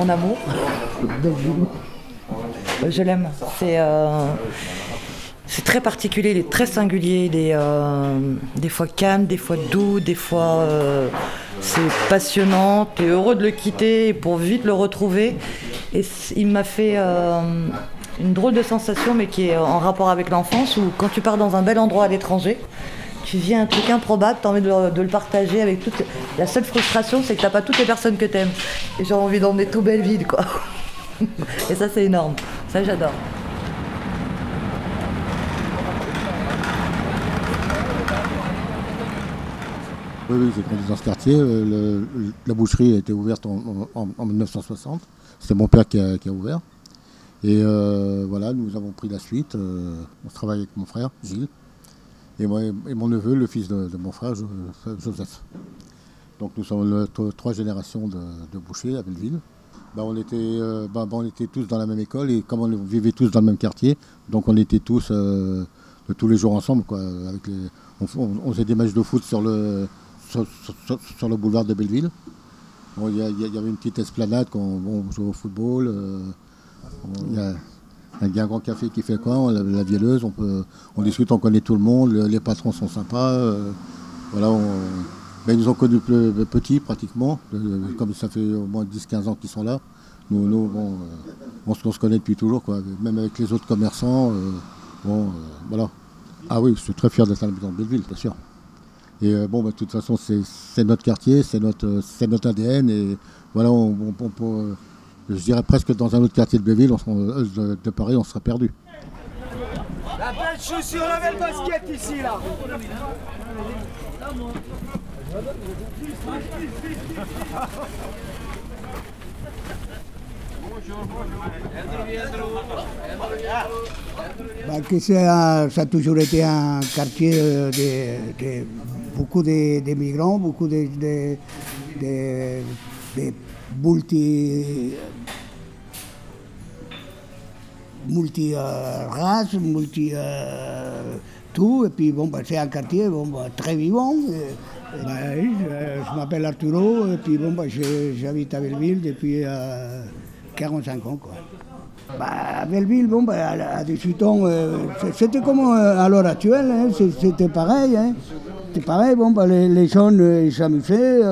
mon amour. Je l'aime. C'est très particulier, il est très singulier, il est des fois calme, des fois doux, des fois c'est passionnant, tu es heureux de le quitter pour vite le retrouver. Et il m'a fait une drôle de sensation, mais qui est en rapport avec l'enfance, où quand tu pars dans un bel endroit à l'étranger, tu vis un truc improbable, tu as envie de le partager avec toutes. La seule frustration, c'est que tu n'as pas toutes les personnes que tu aimes. Et j'ai envie d'emmener tout Belleville, quoi. Et ça, c'est énorme. Ça, j'adore. Oui, j'ai grandi dans ce quartier. La boucherie a été ouverte en 1960. C'est mon père qui a ouvert. Et voilà, nous avons pris la suite. On travaille avec mon frère, Gilles, et mon neveu, le fils de mon frère, Joseph. Donc nous sommes trois générations de bouchers à Belleville. On était tous dans la même école, et comme on vivait tous dans le même quartier, donc on était tous les jours ensemble, quoi. On faisait des matchs de foot sur le boulevard de Belleville. Il y avait une petite esplanade, on jouait au football. Il y a un grand café qui fait quoi, la Vielleuse, on discute, on connaît tout le monde, les patrons sont sympas. Voilà, ils nous ont connus petits pratiquement, comme ça fait au moins 10-15 ans qu'ils sont là. Nous on se connaît depuis toujours, quoi. Même avec les autres commerçants. Voilà. Ah oui, je suis très fier d'être habitant de Belleville, bien sûr. Et de toute façon, c'est notre quartier, c'est notre ADN. Et voilà, je dirais presque dans un autre quartier de Belleville, de Paris, on serait perdu. La belle chaussure, la belle basket ici, là. Ça a toujours été un quartier de beaucoup de migrants, beaucoup de multi-races, tout. Et puis c'est un quartier très vivant. Je m'appelle Arturo, et puis j'habite à Belleville depuis 45 ans, quoi. À Belleville, à 18 ans, c'était comme à l'heure actuelle, hein, c'était pareil. Hein. C'était pareil, les jeunes s'amusaient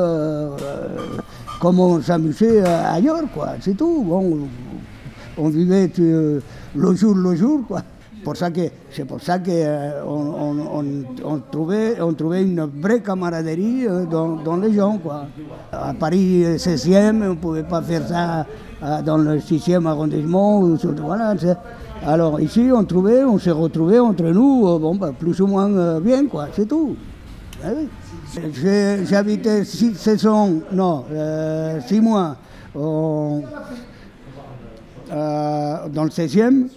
comme on s'amusait ailleurs, quoi. C'est tout. On vivait le jour, quoi. C'est pour ça qu'on trouvait une vraie camaraderie dans les gens, quoi. À Paris 16e, on ne pouvait pas faire ça dans le 6e arrondissement. Voilà. Alors ici, on se retrouvait entre nous, plus ou moins bien, quoi. C'est tout. J'ai habité 6 mois dans le 16e,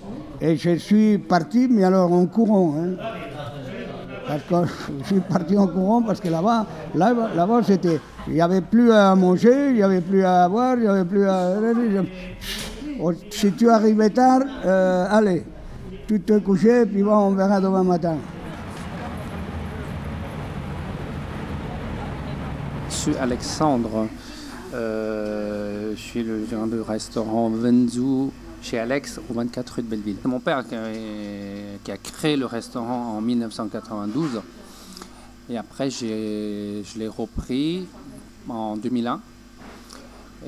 et je suis parti, mais alors en courant. Hein. Parce que je suis parti en courant parce que là-bas c'était, il n'y avait plus à manger, il n'y avait plus à boire, il n'y avait plus à... Si tu arrivais tard, allez, tu te couchais, et puis on verra demain matin. Je suis Alexandre, je suis le gérant du restaurant Venzu chez Alex au 24 rue de Belleville. C'est mon père qui a créé le restaurant en 1992, et après je l'ai repris en 2001,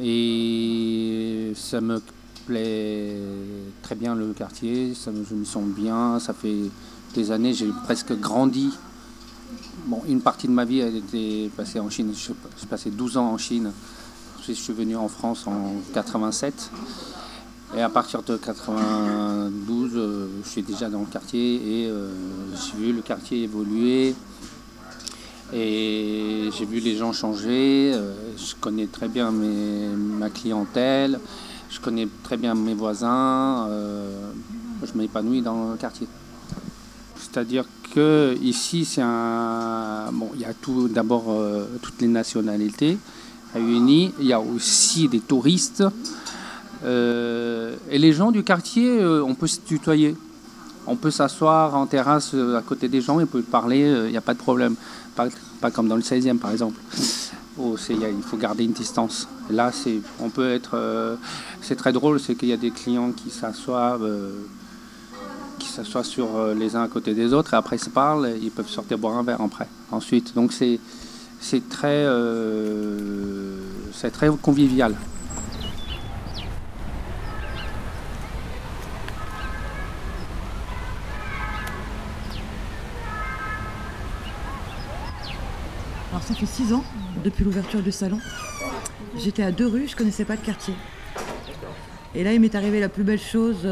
et ça me plaît très bien, le quartier, je me sens bien, ça fait des années, j'ai presque grandi. Une partie de ma vie a été passée en Chine. J'ai passé 12 ans en Chine. Ensuite, je suis venu en France en 87. Et à partir de 92, je suis déjà dans le quartier, et j'ai vu le quartier évoluer. Et j'ai vu les gens changer. Je connais très bien ma clientèle. Je connais très bien mes voisins. Je m'épanouis dans le quartier. C'est-à-dire que ici, il y a d'abord toutes les nationalités réunies. Il y a aussi des touristes. Et les gens du quartier, on peut se tutoyer. On peut s'asseoir en terrasse à côté des gens et on peut parler, il n'y a pas de problème. Pas comme dans le 16e, par exemple. Il faut garder une distance. Là, on peut être... c'est très drôle, c'est qu'il y a des clients qui s'assoient sur les uns à côté des autres et après ils se parlent, ils peuvent sortir boire un verre après. Ensuite, donc c'est très convivial. Alors ça fait 6 ans, depuis l'ouverture du salon. J'étais à 2 rues, je ne connaissais pas le quartier. Et là, il m'est arrivé la plus belle chose,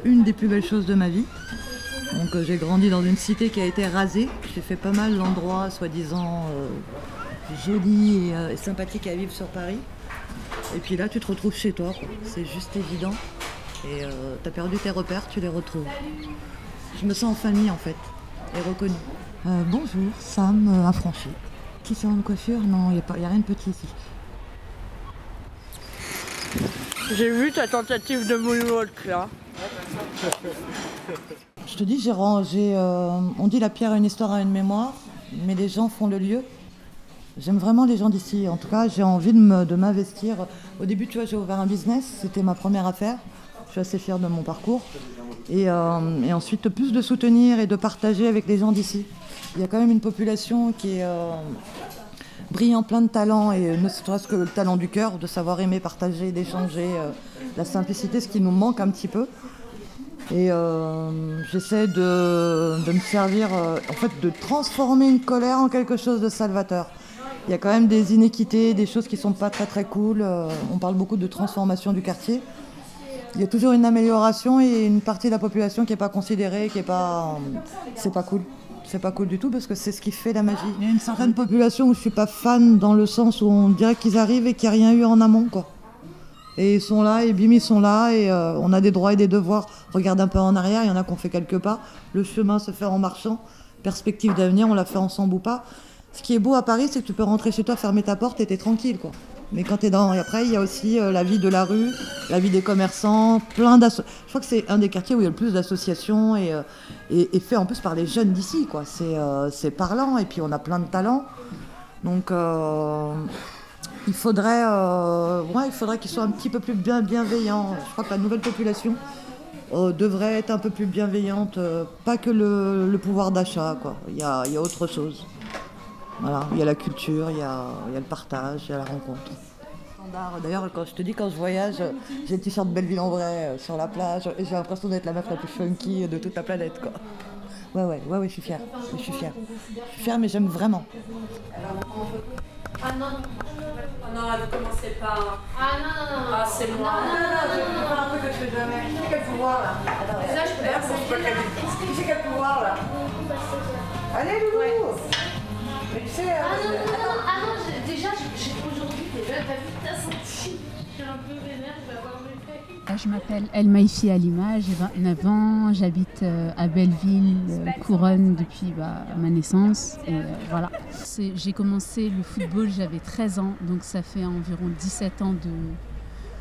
une des plus belles choses de ma vie. Donc j'ai grandi dans une cité qui a été rasée. J'ai fait pas mal d'endroits soi-disant jolis et sympathiques à vivre sur Paris. Et puis là, tu te retrouves chez toi, quoi. C'est juste évident. Et tu as perdu tes repères, tu les retrouves. Je me sens en famille en fait, et reconnue. Bonjour, Sam affranchi. Petit salon de coiffure? Non, il n'y a rien de petit ici. J'ai vu ta tentative de moonwalk là. Je te dis, on dit la pierre a une histoire, a une mémoire, mais les gens font le lieu. J'aime vraiment les gens d'ici. En tout cas, j'ai envie de m'investir. Au début, tu vois, j'ai ouvert un business, c'était ma première affaire. Je suis assez fière de mon parcours. Et ensuite, plus de soutenir et de partager avec les gens d'ici. Il y a quand même une population qui est brillant, plein de talents, et ne serait-ce que le talent du cœur, de savoir aimer, partager, d'échanger, la simplicité, ce qui nous manque un petit peu. Et j'essaie de me servir, en fait, de transformer une colère en quelque chose de salvateur. Il y a quand même des inéquités, des choses qui sont pas très très cool. On parle beaucoup de transformation du quartier. Il y a toujours une amélioration et une partie de la population qui n'est pas considérée, c'est pas cool. C'est pas cool du tout parce que c'est ce qui fait la magie. Il y a une certaine population où je suis pas fan dans le sens où on dirait qu'ils arrivent et qu'il n'y a rien eu en amont, quoi. Et ils sont là, et bim, ils sont là, et on a des droits et des devoirs. Regarde un peu en arrière, il y en a qu'on fait quelques pas. Le chemin se fait en marchant. Perspective d'avenir, on l'a fait ensemble ou pas. Ce qui est beau à Paris, c'est que tu peux rentrer chez toi, fermer ta porte et t'es tranquille, quoi. Mais quand t'es dans... Et après, il y a aussi la vie de la rue, la vie des commerçants, je crois que c'est un des quartiers où il y a le plus d'associations et fait en plus par les jeunes d'ici, quoi. C'est parlant, et puis on a plein de talents. Donc il faudrait qu'ils soient un petit peu plus bienveillants. Je crois que la nouvelle population devrait être un peu plus bienveillante, pas que le pouvoir d'achat, quoi. Il y a autre chose. Voilà, il y a la culture, il y a le partage, il y a la rencontre. D'ailleurs, quand je voyage, j'ai le t-shirt Belleville en vrai sur la plage et j'ai l'impression d'être la meuf la plus funky de toute la planète, quoi. Ouais, je suis fière. Je suis fière, mais j'aime vraiment. Ah non, ne commencez pas. Ah non. Ah, c'est moi. Non, je vais faire un truc que je fais jamais. Qui c'est quel pouvoir là? Ça, je peux pas. Qui c'est quel pouvoir là? Allez, loulou. Mais tu sais, Déjà, aujourd'hui, t'as vu, t'as senti. Je suis un peu vénère, je vais avoir mes faits. Je m'appelle El Maïfi Alima, j'ai 29 ans, j'habite à Belleville, Couronne depuis ma naissance. Et voilà. J'ai commencé le football, j'avais 13 ans, donc ça fait environ 17 ans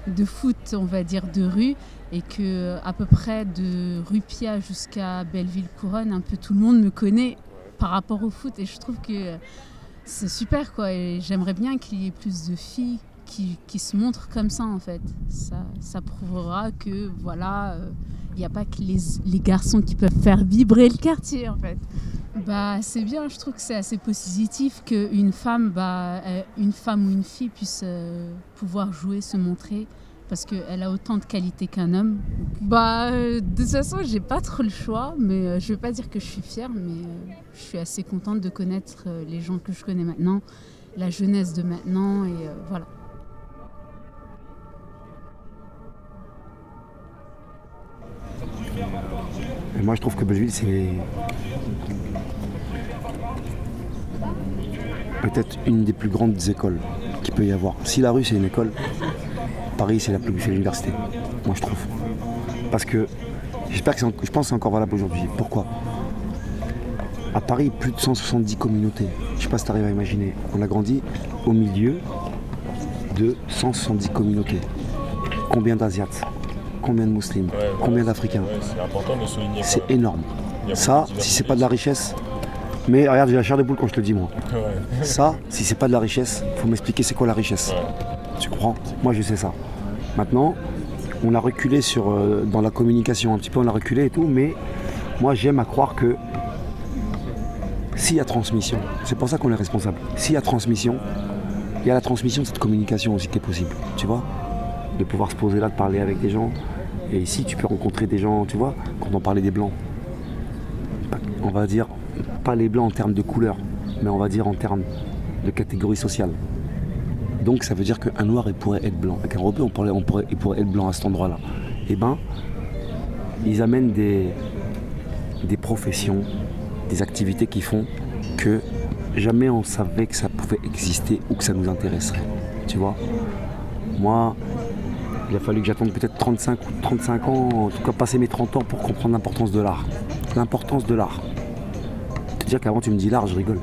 de foot, on va dire, de rue. Et que à peu près de rue Pia jusqu'à Belleville-Couronne, un peu tout le monde me connaît par rapport au foot, et je trouve que c'est super, quoi, et j'aimerais bien qu'il y ait plus de filles qui se montrent comme ça, en fait. Ça prouvera que voilà, il n'y a pas que les garçons qui peuvent faire vibrer le quartier, en fait. C'est bien, je trouve que c'est assez positif qu'une femme, une femme ou une fille puisse pouvoir jouer, se montrer, parce qu'elle a autant de qualités qu'un homme. De toute façon, j'ai pas trop le choix, mais je veux pas dire que je suis fière, mais je suis assez contente de connaître les gens que je connais maintenant, la jeunesse de maintenant, et voilà. Et moi, je trouve que Belleville, c'est peut-être une des plus grandes écoles qu'il peut y avoir. Si la rue, c'est une école, Paris, c'est l'université, moi je trouve. Parce que je pense que c'est encore valable aujourd'hui. Pourquoi? À Paris, plus de 170 communautés. Je ne sais pas si tu arrives à imaginer. On a grandi au milieu de 170 communautés. Combien d'Asiates? Combien de musulmans? Combien d'Africains? C'est important de souligner. C'est énorme. Ça, si c'est pas de la richesse, Mais regarde, j'ai la chair de poule quand je te le dis, moi. Ça, si c'est pas de la richesse, faut m'expliquer c'est quoi la richesse. Tu comprends? Moi, je sais ça. Maintenant, on a reculé dans la communication, un petit peu on a reculé et tout, mais moi, j'aime à croire que s'il y a transmission, c'est pour ça qu'on est responsable. S'il y a transmission, il y a la transmission de cette communication aussi qui est possible, tu vois? De pouvoir se poser là, de parler avec des gens. Et ici, tu peux rencontrer des gens, tu vois, quand on parlait des blancs. On va dire, pas les blancs en termes de couleur, mais on va dire en termes de catégorie sociale. Donc ça veut dire qu'un noir, il pourrait être blanc. Avec un européen, il pourrait être blanc à cet endroit-là. Eh ben, ils amènent des professions, des activités qui font que jamais on savait que ça pouvait exister ou que ça nous intéresserait. Tu vois? Moi, il a fallu que j'attende peut-être 35 ans, en tout cas passer mes 30 ans pour comprendre l'importance de l'art. L'importance de l'art. Te dire qu'avant tu me dis l'art, je rigole.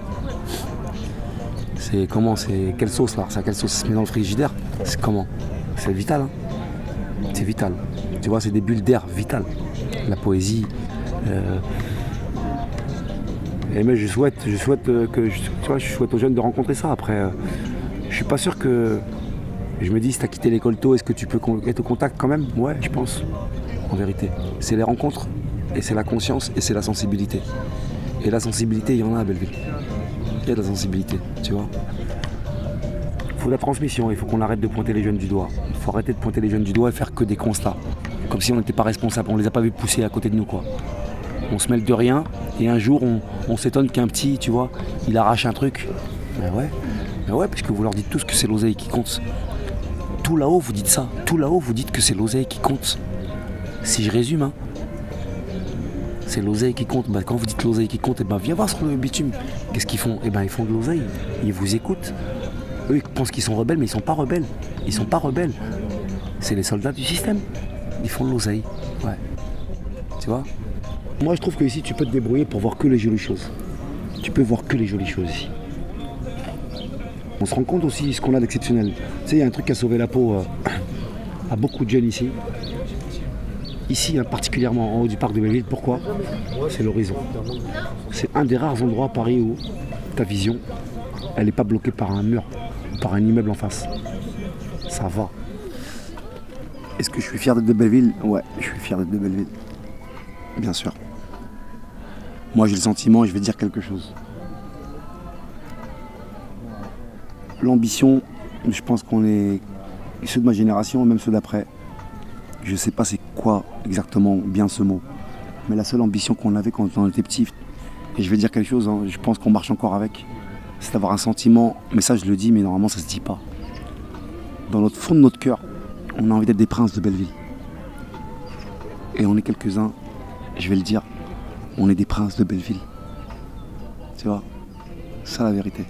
C'est comment? C'est quelle sauce l'art? C'est à quelle sauce? Ça se met dans le frigidaire? C'est comment? C'est vital, hein? C'est vital. Tu vois, c'est des bulles d'air vitales. La poésie. Et mais je souhaite aux jeunes de rencontrer ça. Après, je suis pas sûr que. Je me dis, si tu as quitté l'école tôt, est-ce que tu peux être au contact quand même? Ouais, je pense, en vérité. C'est les rencontres, et c'est la conscience, et c'est la sensibilité. Et la sensibilité, il y en a à Belleville. Il y a de la sensibilité, tu vois. Il faut de la transmission, il faut qu'on arrête de pointer les jeunes du doigt. Il faut arrêter de pointer les jeunes du doigt et faire que des constats. Comme si on n'était pas responsable, on les a pas vus pousser à côté de nous, quoi. On se mêle de rien, et un jour, on s'étonne qu'un petit, tu vois, il arrache un truc. Ben ouais, parce que vous leur dites tous que c'est l'oseille qui compte. Tout là-haut, vous dites ça. Tout là-haut, vous dites que c'est l'oseille qui compte. Si je résume, hein, c'est l'oseille qui compte. Bah, quand vous dites l'oseille qui compte, eh ben, viens voir sur le bitume. Qu'est-ce qu'ils font? Eh ben, ils font de l'oseille. Ils vous écoutent. Eux, ils pensent qu'ils sont rebelles, mais ils sont pas rebelles. Ils sont pas rebelles. C'est les soldats du système. Ils font de l'oseille. Ouais. Tu vois? Moi, je trouve que ici, tu peux te débrouiller pour voir que les jolies choses. Tu peux voir que les jolies choses ici. On se rend compte aussi ce qu'on a d'exceptionnel. Tu sais, il y a un truc qui a sauvé la peau à beaucoup de jeunes ici. Ici, hein, particulièrement en haut du parc de Belleville. Pourquoi? C'est l'horizon. C'est un des rares endroits à Paris où ta vision, elle n'est pas bloquée par un mur, par un immeuble en face. Ça va. Est-ce que je suis fier d'être de Belleville? Ouais, je suis fier d'être de Belleville. Bien sûr. Moi, j'ai le sentiment, et je vais dire quelque chose. L'ambition, je pense qu'on est, ceux de ma génération, même ceux d'après, je ne sais pas c'est quoi exactement bien ce mot, mais la seule ambition qu'on avait quand on était petit, et je vais dire quelque chose, hein, je pense qu'on marche encore avec, c'est d'avoir un sentiment, mais ça je le dis, mais normalement ça se dit pas. Dans notre fond de notre cœur, on a envie d'être des princes de Belleville. Et on est quelques-uns, je vais le dire, on est des princes de Belleville. Tu vois, c'est ça la vérité.